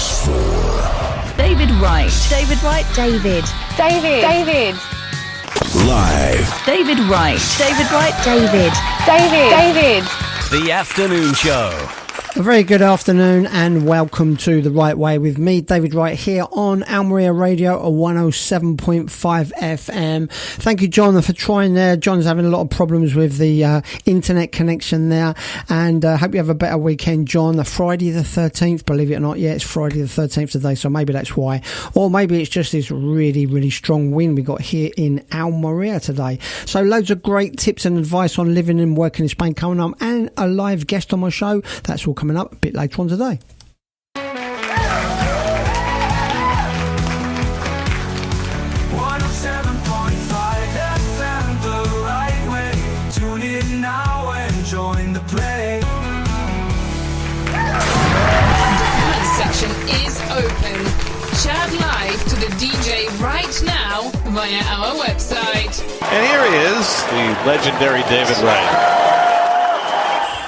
is for David Wright. David Wright. David. David. David. live. David Wright. David Wright. David. David. David. The Afternoon Show. A very good afternoon and welcome to The Right Way with me, David Wright, here on Almería Radio, a 107.5 FM. Thank you, John, for trying there. John's having a lot of problems with the internet connection there, and hope you have a better weekend, John. Friday the 13th, believe it or not, yeah, it's Friday the 13th today, so maybe that's why. Or maybe it's just this really, really strong wind we got here in Almería today. So loads of great tips and advice on living and working in Spain coming up, and a live guest on my show. That's all coming up a bit later on today. 107.5 FM, the right way. Tune in now and join the play. The comment section is open. Chat live to the DJ right now via our website. And here he is, the legendary David Wright.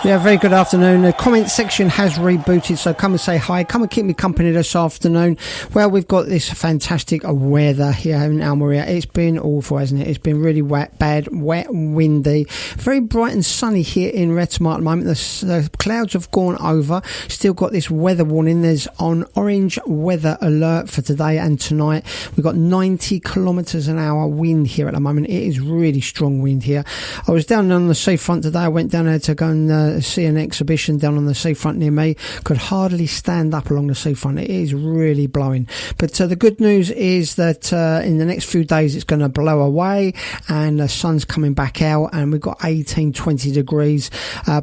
Yeah, very good afternoon. The comment section has rebooted, so come and say hi. Come and keep me company this afternoon. Well, we've got this fantastic weather here in Almería. It's been awful, hasn't it? It's been really wet, bad, wet, windy. Very bright and sunny here in Retamar at the moment. The clouds have gone over. Still got this weather warning. There's on orange weather alert for today and tonight. We've got 90 kilometres an hour wind here at the moment. It is really strong wind here. I was down on the seafront today. I went down there to go and see an exhibition down on the seafront near me. Could hardly stand up along the seafront. It is really blowing. But the good news is that in the next few days it's going to blow away and the sun's coming back out, and we've got 18, 20 degrees,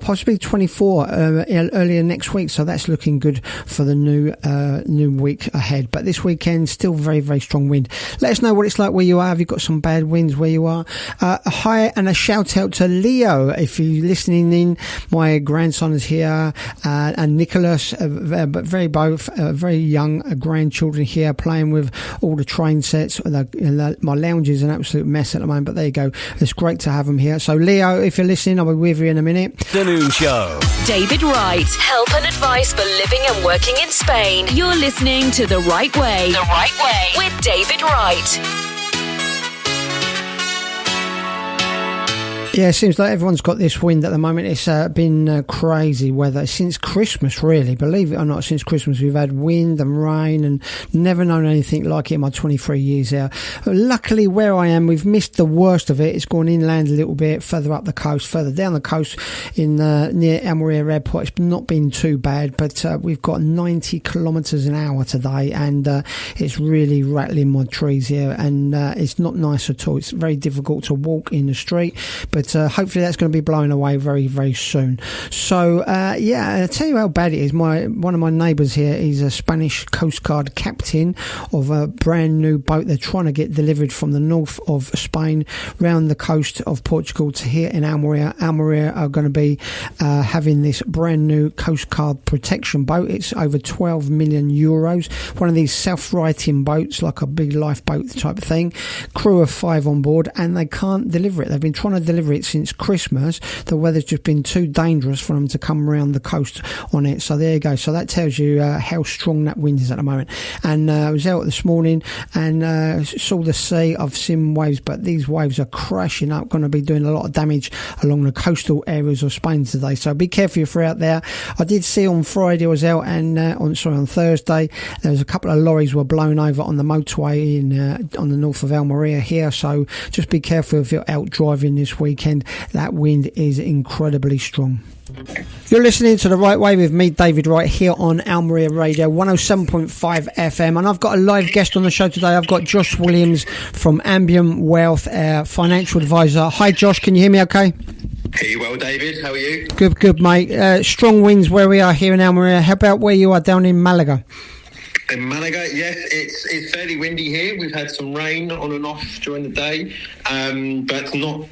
possibly 24 earlier next week. So that's looking good for the new week ahead. But this weekend, still very, very strong wind. Let us know what it's like where you are. Have you got some bad winds where you are? A hi and a shout out to Leo if you're listening in. My grandson is here, and Nicholas, but very young grandchildren here playing with all the train sets. My lounge is an absolute mess at the moment, but there you go. It's great to have them here. So Leo, if you're listening, I'll be with you in a minute. Afternoon Show. David Wright. Help and advice for living and working in Spain. You're listening to The Right Way. The Right Way with David Wright. Yeah, it seems like everyone's got this wind at the moment. It's been crazy weather since Christmas, really. Believe it or not, since Christmas we've had wind and rain and never known anything like it in my 23 years here. Luckily, where I am, we've missed the worst of it. It's gone inland a little bit, further up the coast, further down the coast in near Almería Airport. It's not been too bad, but we've got 90 kilometres an hour today, and it's really rattling my trees here, and it's not nice at all. It's very difficult to walk in the street, but hopefully that's going to be blown away very, very soon. So yeah, I'll tell you how bad it is. One of my neighbours here is a Spanish Coast Guard captain of a brand new boat. They're trying to get delivered from the north of Spain round the coast of Portugal to here in Almería. Almería are going to be having this brand new Coast Guard protection boat. It's over 12 million euros. One of these self-righting boats, like a big lifeboat type of thing. Crew of 5 on board, and they can't deliver it. They've been trying to deliver it since Christmas. The weather's just been too dangerous for them to come around the coast on it. So there you go. So that tells you how strong that wind is at the moment. And I was out this morning and saw the sea. I've seen waves, but these waves are crashing up, going to be doing a lot of damage along the coastal areas of Spain today. So be careful if you're out there. I did see on Friday, I was out, and on Thursday, there was a couple of lorries were blown over on the motorway on the north of Almería here. So just be careful if you're out driving this weekend. That wind is incredibly strong. You're listening to The Right Way with me, David Wright, here on Almería Radio 107.5 FM, and I've got a live guest on the show today. I've got Josh Williams from Ambient Wealth, financial advisor. Hi Josh, can you hear me okay? Hear you well, David. How are you? Good mate. Strong winds where we are here in Almería. How about where you are down in Malaga? In Malaga, yes, it's fairly windy here. We've had some rain on and off during the day, but not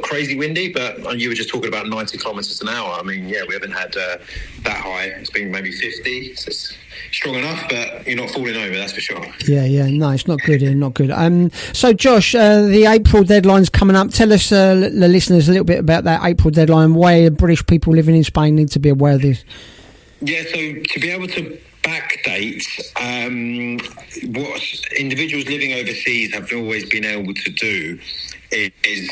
crazy windy. But you were just talking about 90 kilometres an hour. I mean, yeah, we haven't had that high. It's been maybe 50. So it's strong enough, but you're not falling over, that's for sure. Yeah, no, it's not good here, not good. So, Josh, the April deadline's coming up. Tell us, the listeners, a little bit about that April deadline, why British people living in Spain need to be aware of this. Yeah, so to be able to backdate, what individuals living overseas have always been able to do is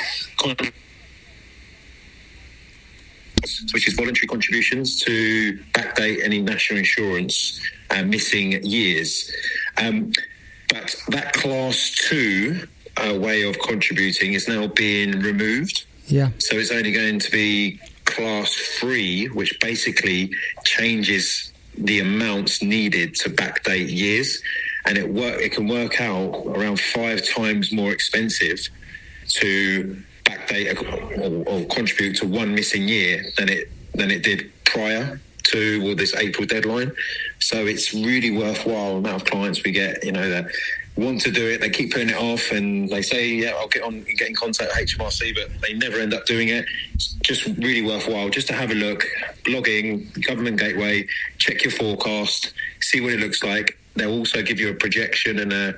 which is voluntary contributions to backdate any national insurance missing years. But that class 2 way of contributing is now being removed. Yeah. So it's only going to be class 3, which basically changes the amounts needed to backdate years, and it can work out around 5 times more expensive to backdate or contribute to one missing year than it did prior to this April deadline. So it's really worthwhile. The amount of clients we get, that want to do it, they keep putting it off, and they say, yeah, I'll get in contact with HMRC, but they never end up doing it. It's just really worthwhile just to have a look, log in, Government Gateway, check your forecast, see what it looks like. They'll also give you a projection and a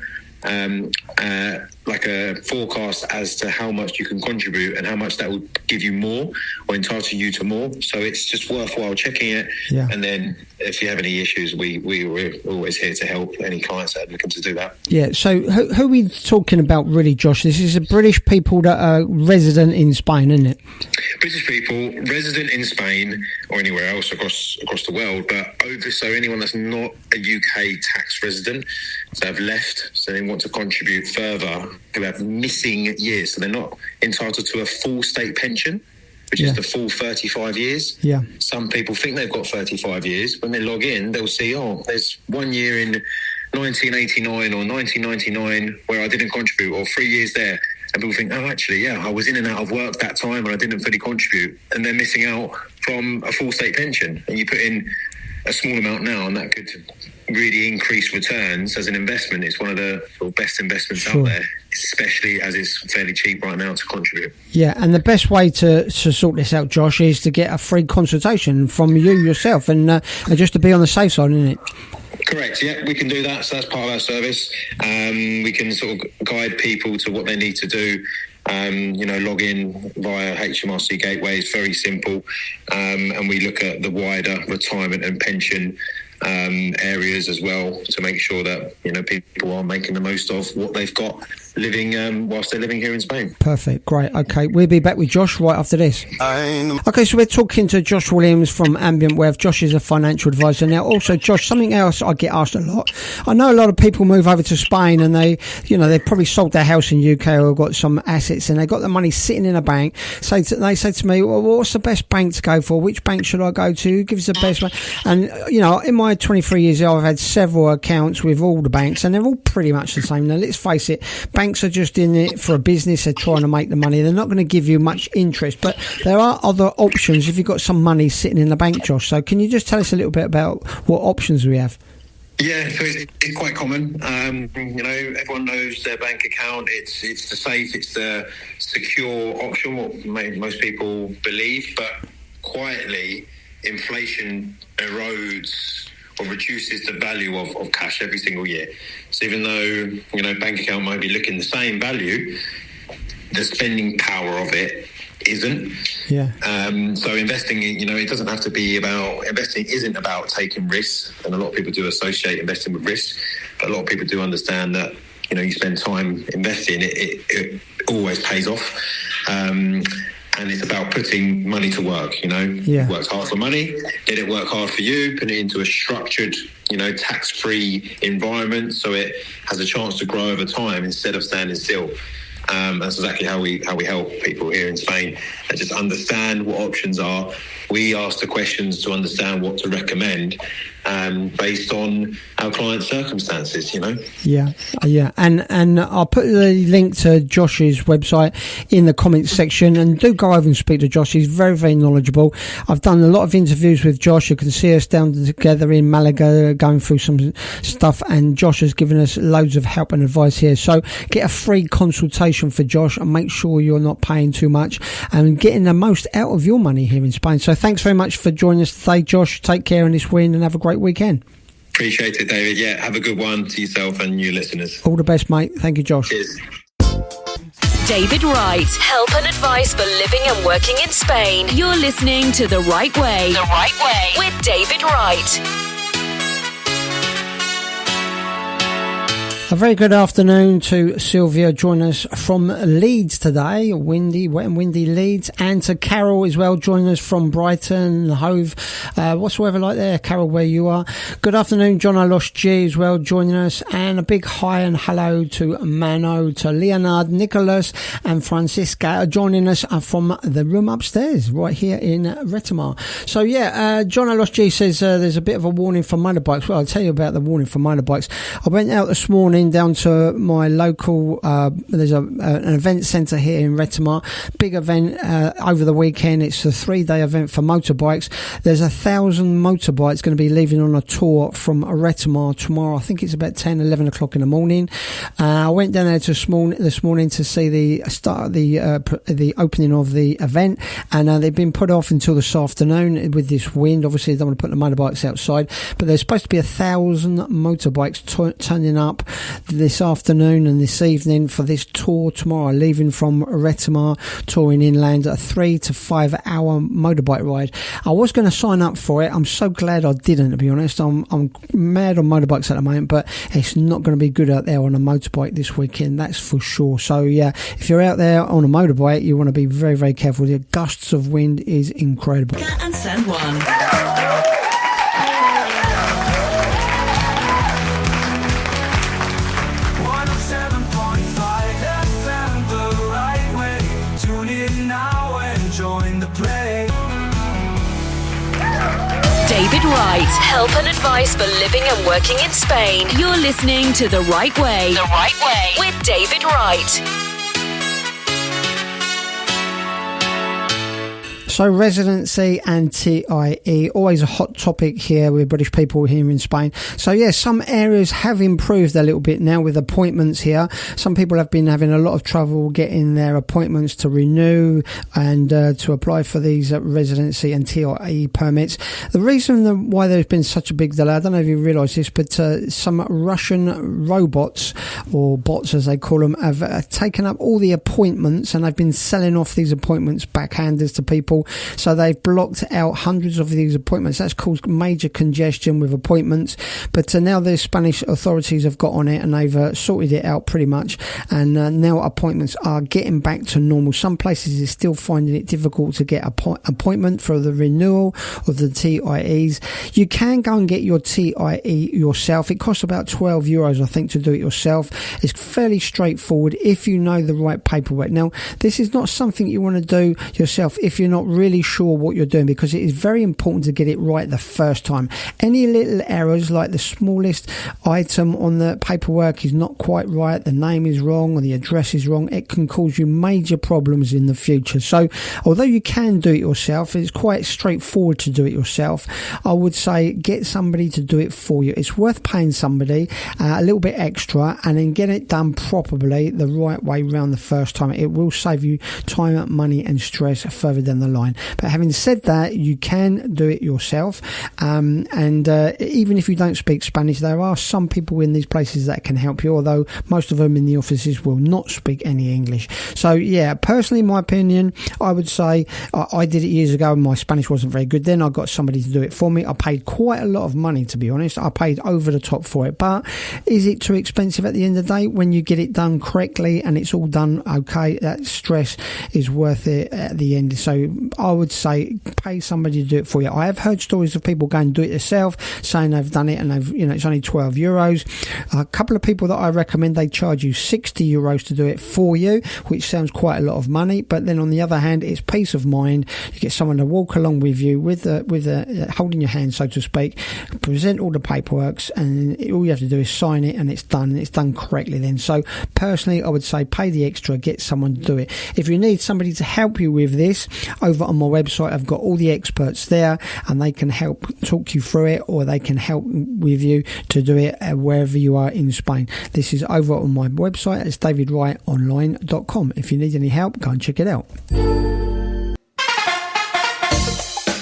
forecast as to how much you can contribute and how much that will give you more or entitle you to more. So it's just worthwhile checking it. Yeah. And then if you have any issues, we're always here to help any clients that are looking to do that. Yeah. So who are we talking about really, Josh? This is British people that are resident in Spain, isn't it? British people resident in Spain or anywhere else across the world, but so anyone that's not a UK tax resident, so have left, so they want to contribute further, who have missing years, so they're not entitled to a full state pension, which is the full 35 years. Yeah. Some people think they've got 35 years. When they log in, they'll see, there's 1 year in 1989 or 1999 where I didn't contribute, or 3 years there. And people think, actually, I was in and out of work that time and I didn't fully contribute. And they're missing out from a full state pension. And you put in a small amount now, and that could really increase returns as an investment. It's one of the best investments out there, especially as it's fairly cheap right now to contribute. Yeah, and the best way to sort this out, Josh, is to get a free consultation from you yourself and just to be on the safe side, isn't it? Correct, yeah, we can do that. So that's part of our service. We can sort of guide people to what they need to do. Log in via HMRC Gateway. It's very simple. And we look at the wider retirement and pension areas as well to make sure that people are making the most of what they've got living whilst they're living here in Spain. Perfect, great. Okay, we'll be back with Josh right after this. Okay, so we're talking to Josh Williams from Ambient Wealth. Josh is a financial advisor. Now, also, Josh, something else I get asked a lot. I know a lot of people move over to Spain and they've probably sold their house in UK or got some assets and they've got the money sitting in a bank. So they say to me, well, what's the best bank to go for? Which bank should I go to? Who gives the best one? And, in my 23 years, I've had several accounts with all the banks and they're all pretty much the same. Now, let's face it, banks are just in it for a business. They're trying to make the money. They're not going to give you much interest, but there are other options if you've got some money sitting in the bank, Josh. So can you just tell us a little bit about what options we have? Yeah, so it's quite common. Everyone knows their bank account. It's the safe, it's the secure option, what most people believe, but quietly, inflation erodes or reduces the value of cash every single year. So even though, bank account might be looking the same value, the spending power of it isn't. Yeah. So investing, it doesn't have to be about, investing isn't about taking risks. And a lot of people do associate investing with risk. But a lot of people do understand that, you spend time investing, it always pays off. And it's about putting money to work, Yeah. Worked hard for money, let it work hard for you, put it into a structured, tax-free environment so it has a chance to grow over time instead of standing still. That's exactly how we help people here in Spain. They just understand what options are. We ask the questions to understand what to recommend based on our client's circumstances, Yeah. And I'll put the link to Josh's website in the comments section, and do go over and speak to Josh. He's very, very knowledgeable. I've done a lot of interviews with Josh. You can see us down together in Malaga going through some stuff, and Josh has given us loads of help and advice here. So get a free consultation for Josh and make sure you're not paying too much and getting the most out of your money here in Spain. So thanks very much for joining us today, Josh. Take care in this win and have a great weekend. Appreciate it, David. Yeah, have a good one to yourself and your listeners. All the best, mate. Thank you, Josh. Cheers. David Wright. Help and advice for living and working in Spain. You're listening to The Right Way. The Right Way with David Wright. A very good afternoon to Sylvia, joining us from Leeds today, wet and windy Leeds, and to Carol as well, joining us from Brighton, Hove. What's the weather like there, Carol, where you are? Good afternoon, John I Lost G as well, joining us, and a big hi and hello to Mano, to Leonard, Nicholas, and Francisca, joining us from the room upstairs, right here in Retamar. So yeah, John I Lost G says there's a bit of a warning for motorbikes. Well, I'll tell you about the warning for motorbikes. I went out this morning down to my local, there's an event centre here in Retamar, big event over the weekend. It's a 3-day event for motorbikes. There's 1,000 motorbikes going to be leaving on a tour from Retamar tomorrow. I think it's about 10, 11 o'clock in the morning. I went down there this morning to see the start of the opening of the event, and they've been put off until this afternoon with this wind. Obviously, they don't want to put the motorbikes outside, but there's supposed to be 1,000 motorbikes turning up this afternoon and this evening for this tour tomorrow, leaving from Retamar, touring inland, a 3 to 5 hour motorbike ride. I was going to sign up for it. I'm so glad I didn't, to be honest. I'm mad on motorbikes at the moment, but it's not going to be good out there on a motorbike this weekend, that's for sure. So yeah, if you're out there on a motorbike, you want to be very, very careful. The gusts of wind is incredible. And send one. 107.5 FM, the right way. Tune in now and join the play. David Wright. Help and advice for living and working in Spain. You're listening to The Right Way. The Right Way with David Wright. So residency and TIE, always a hot topic here with British people here in Spain. So yeah, some areas have improved a little bit now with appointments here. Some people have been having a lot of trouble getting their appointments to renew and to apply for these residency and TIE permits. The reason why there's been such a big delay, I don't know if you realise this, but some Russian robots, or bots as they call them, have taken up all the appointments, and they've been selling off these appointments backhanders to people. So they've blocked out hundreds of these appointments. That's caused major congestion with appointments. But now the Spanish authorities have got on it, and they've sorted it out pretty much. And now appointments are getting back to normal. Some places are still finding it difficult to get an appointment for the renewal of the TIEs. You can go and get your TIE yourself. It costs about €12, I think, to do it yourself. It's fairly straightforward if you know the right paperwork. Now, this is not something you want to do yourself if you're not really sure what you're doing, because it is very important to get it right the first time. Any little errors, like the smallest item on the paperwork is not quite right, the name is wrong or the address is wrong, it can cause you major problems in the future. So although you can do it yourself, it's quite straightforward to do it yourself, I would say get somebody to do it for you. It's worth paying somebody a little bit extra and then get it done properly the right way round the first time. It will save you time, money and stress further down the line. But having said that, you can do it yourself, and even if you don't speak Spanish, there are some people in these places that can help you, although most of them in the offices will not speak any English. So yeah, personally, in my opinion, I would say I did it years ago and my Spanish wasn't very good then. I got somebody to do it for me. I paid quite a lot of money, to be honest. I paid over the top for it, but is it too expensive at the end of the day? When you get it done correctly and it's all done okay, that stress is worth it at the end. So I would say pay somebody to do it for you. I have heard stories of people going and do it themselves, saying they've done it and it's only €12. A couple of people that I recommend, they charge you €60 to do it for you, which sounds quite a lot of money. But then on the other hand, it's peace of mind. You get someone to walk along with you with holding your hand, so to speak, present all the paperwork, and all you have to do is sign it, and it's done. And it's done correctly then. So personally, I would say pay the extra, get someone to do it. If you need somebody to help you with this, over on my website I've got all the experts there, and they can help talk you through it, or they can help with you to do it wherever you are in Spain. This is over on my website. It's davidwrightonline.com. If you need any help, go and check it out.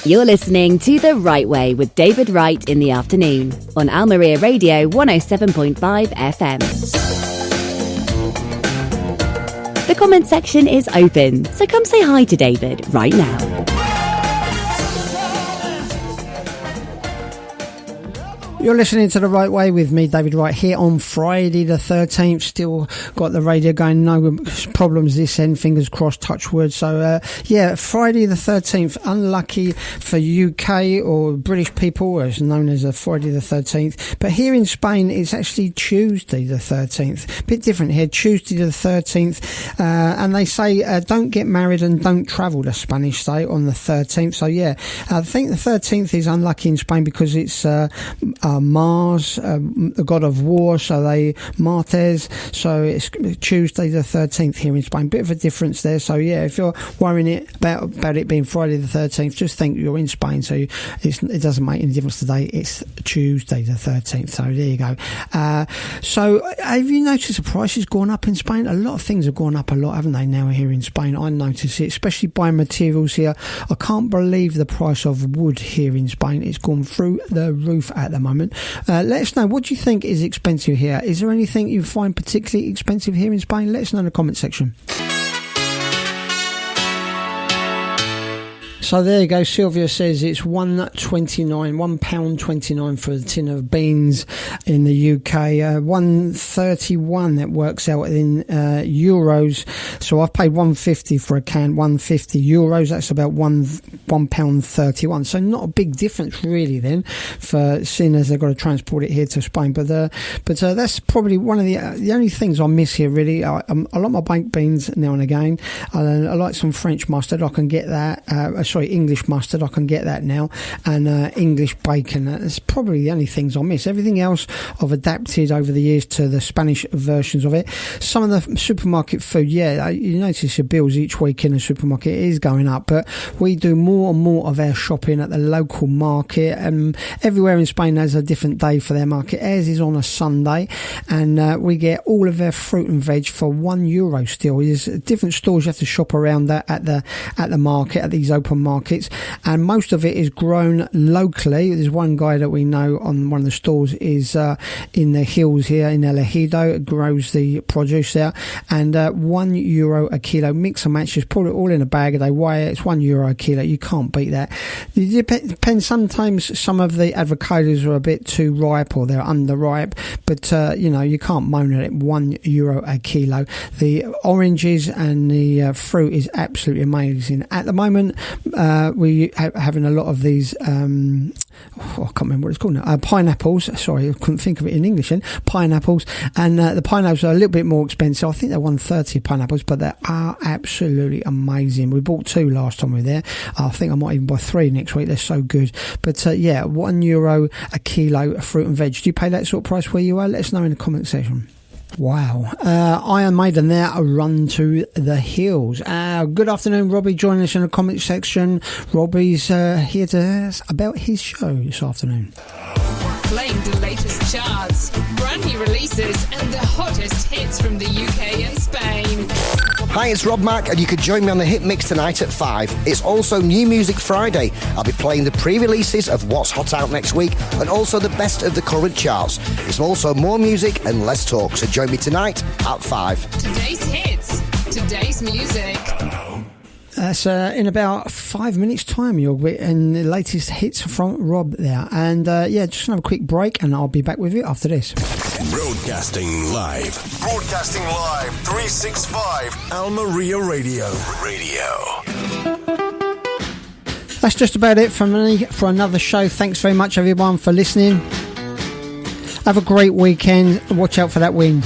You're listening to The Right Way with David Wright in the afternoon on Almería Radio 107.5 FM. The comment section is open, so come say hi to David right now. You're listening to The Right Way with me, David Wright, here on Friday the 13th. Still got the radio going, no problems this end, fingers crossed, touch wood. So, Friday the 13th, unlucky for UK or British people, as known as a Friday the 13th. But here in Spain, it's actually Tuesday the 13th. Bit different here, Tuesday the 13th. And they say don't get married and don't travel, the Spanish say, on the 13th. So, I think the 13th is unlucky in Spain because it's Mars, the god of war, so Martes, so it's Tuesday the 13th here in Spain. Bit of a difference there. So if you're worrying about it being Friday the 13th, just think you're in Spain, so it doesn't make any difference today. It's Tuesday the 13th. So there you go. So have you noticed the price has gone up in Spain? A lot of things have gone up a lot, haven't they, now here in Spain? I notice it, especially buying materials here. I can't believe the price of wood here in Spain. It's gone through the roof at the moment. Let us know, what do you think is expensive here? Is there anything you find particularly expensive here in Spain? Let us know in the comment section. So there you go. Sylvia says it's £1.29 for a tin of beans in the UK. 1.31 that works out in euros. So I've paid 1.50 for a can. 1.50 euros. That's about £1.31. So not a big difference really then, for seeing as they've got to transport it here to Spain. But that's probably one of the only things I miss here really. I like my baked beans now and again. I like some French mustard. I can get that. English mustard, I can get that now, and English bacon. That's probably the only things I miss. Everything else I've adapted over the years to the Spanish versions of it. Some of the supermarket food, you notice your bills each week in the supermarket is going up, but we do more and more of our shopping at the local market, and everywhere in Spain has a different day for their market. Ours is on a Sunday, and we get all of our fruit and veg for €1 still. There's different stores you have to shop around that at the market, at these open markets, and most of it is grown locally. There's one guy that we know on one of the stores is in the hills here in El Ejido, grows the produce there, and €1 a kilo. Mix and match, just put it all in a bag, they weigh it, it's €1 a kilo. You can't beat that. It depends, sometimes some of the avocados are a bit too ripe or they're underripe, but you can't moan at it. €1 a kilo. The oranges and the fruit is absolutely amazing at the moment. We having a lot of these I can't remember what it's called now, pineapples. Sorry, I couldn't think of it in English then. Pineapples, and the pineapples are a little bit more expensive. I think they're $1.30 pineapples, but they are absolutely amazing. We bought 2 last time we were there. I think I might even buy 3 next week. They're so good. But €1 a kilo of fruit and veg. Do you pay that sort of price where you are? Let us know in the comment section. Wow. Iron Maiden there, a run to the hills. Good afternoon, Robbie, joining us in the comment section. Robbie's here to us about his show this afternoon. Playing the latest charts, brand new releases, and the hottest hits from the UK and Spain. Hi, it's Rob Mack, and you can join me on the Hit Mix tonight at 5. It's also New Music Friday. I'll be playing the pre-releases of what's hot out next week, and also the best of the current charts. It's also more music and less talk, so join me tonight at 5. Today's hits, today's music. That's in about 5 minutes' time, you'll be in the latest hits from Rob there. And just another quick break, and I'll be back with you after this. Broadcasting live. 365 Almería Radio. That's just about it from me for another show. Thanks very much, everyone, for listening. Have a great weekend. Watch out for that wind.